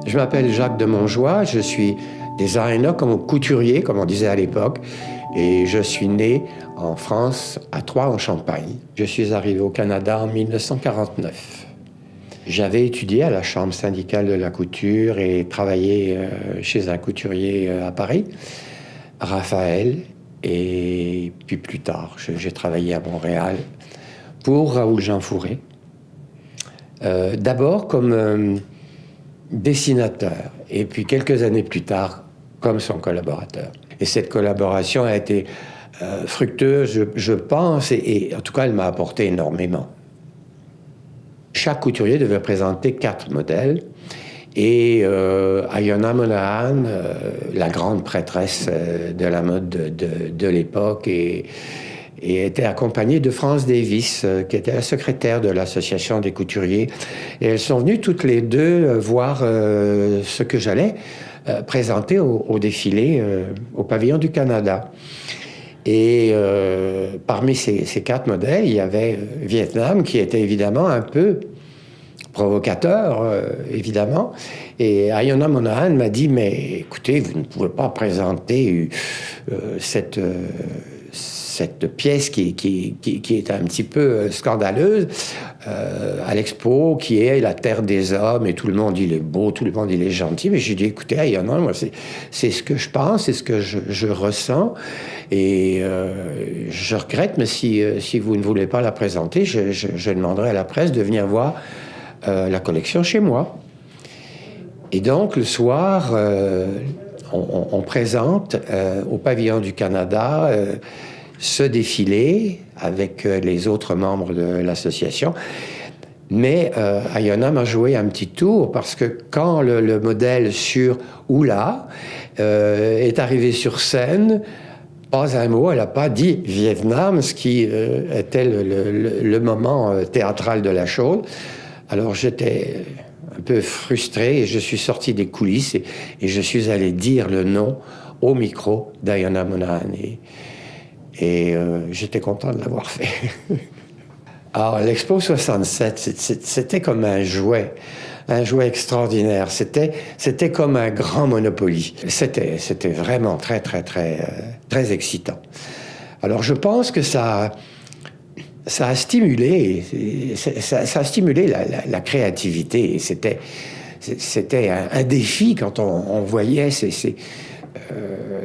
Je m'appelle Jacques de Montjoie, je suis designer, comme couturier, comme on disait à l'époque, et je suis né en France, à Troyes, en Champagne. Je suis arrivé au Canada en 1949. J'avais étudié à la Chambre syndicale de la couture et travaillé chez un couturier à Paris, Raphaël, et puis plus tard, j'ai travaillé à Montréal pour Raoul Jean Fourré. D'abord comme dessinateur, et puis quelques années plus tard, comme son collaborateur. Et cette collaboration a été fructueuse, je pense, et en tout cas, elle m'a apporté énormément. Chaque couturier devait présenter 4 modèles, et Iona Monahan, la grande prêtresse de la mode de l'époque, et était accompagnée de France Davis, qui était la secrétaire de l'Association des couturiers. Et elles sont venues toutes les deux voir ce que j'allais présenter au défilé au pavillon du Canada. Et parmi ces 4 modèles, il y avait Vietnam, qui était évidemment un peu provocateur, évidemment. Et Iona Monahan m'a dit, mais écoutez, vous ne pouvez pas présenter cette pièce qui est un petit peu scandaleuse à l'expo, qui est la terre des hommes, et tout le monde il est beau, tout le monde il est gentil. Mais j'ai dit, écoutez, Iona, moi c'est ce que je pense, c'est ce que je ressens, et je regrette, mais si vous ne voulez pas la présenter, je demanderai à la presse de venir voir la collection chez moi. Et donc le soir, on présente au pavillon du Canada ce défilé avec les autres membres de l'association. Mais Iona m'a joué un petit tour, parce que quand le modèle sur Oula est arrivé sur scène, pas un mot, elle n'a pas dit Vietnam, ce qui était le moment théâtral de la chose. Alors j'étais un peu frustré, et je suis sorti des coulisses, et je suis allé dire le nom au micro d'Iona Monahan. Et j'étais content de l'avoir fait. Alors, l'Expo 67, c'était comme un jouet extraordinaire. C'était comme un grand Monopoly. C'était vraiment très, très, très, très excitant. Alors, je pense que ça a stimulé la créativité. Et c'était un défi quand on voyait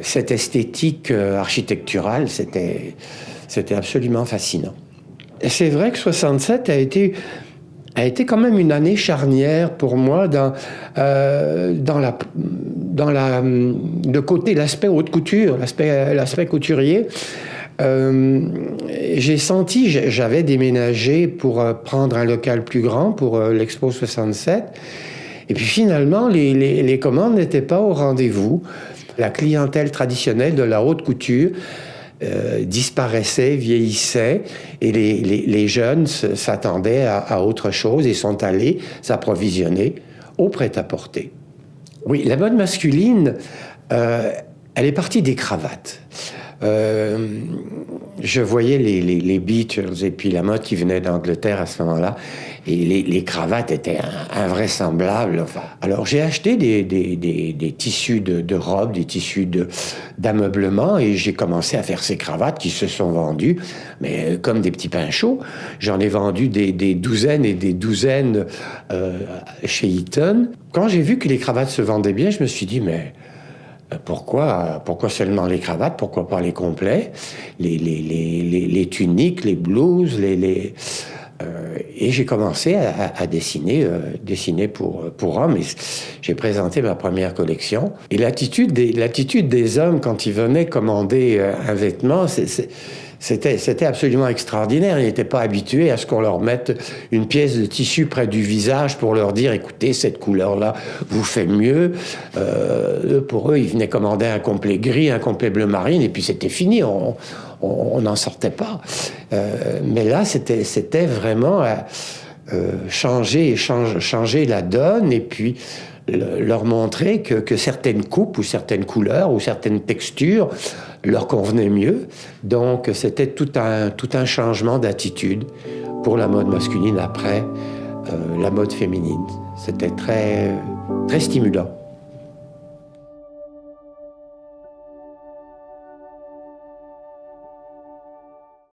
cette esthétique architecturale. C'était absolument fascinant. Et c'est vrai que 67 a été quand même une année charnière pour moi dans le côté, l'aspect haute couture, l'aspect couturier. J'ai senti, j'avais déménagé pour prendre un local plus grand pour l'Expo 67. Et puis finalement, les commandes n'étaient pas au rendez-vous. La clientèle traditionnelle de la haute couture disparaissait, vieillissait, et les jeunes s'attendaient à autre chose et sont allés s'approvisionner au prêt-à-porter. Oui, la mode masculine, elle est partie des cravates. Je voyais les Beatles et puis la mode qui venait d'Angleterre à ce moment-là, et les cravates étaient invraisemblables. Enfin, alors j'ai acheté des tissus de robes, des tissus d'ameublement, et j'ai commencé à faire ces cravates qui se sont vendues, mais comme des petits pains chauds. J'en ai vendu des douzaines et des douzaines chez Eaton. Quand j'ai vu que les cravates se vendaient bien, je me suis dit, mais pourquoi seulement les cravates? Pourquoi pas les complets? Les tuniques, les blouses, et j'ai commencé à dessiner pour hommes. Et j'ai présenté ma première collection. Et l'attitude des hommes quand ils venaient commander un vêtement, c'était absolument extraordinaire. Ils n'étaient pas habitués à ce qu'on leur mette une pièce de tissu près du visage pour leur dire, écoutez, cette couleur-là vous fait mieux. Pour eux, ils venaient commander un complet gris, un complet bleu marine, et puis c'était fini. On n'en sortait pas. Mais là, c'était vraiment changer la donne, et puis leur montrer que certaines coupes ou certaines couleurs ou certaines textures leur convenaient mieux. Donc, c'était tout un changement d'attitude pour la mode masculine après la mode féminine. C'était très, très stimulant.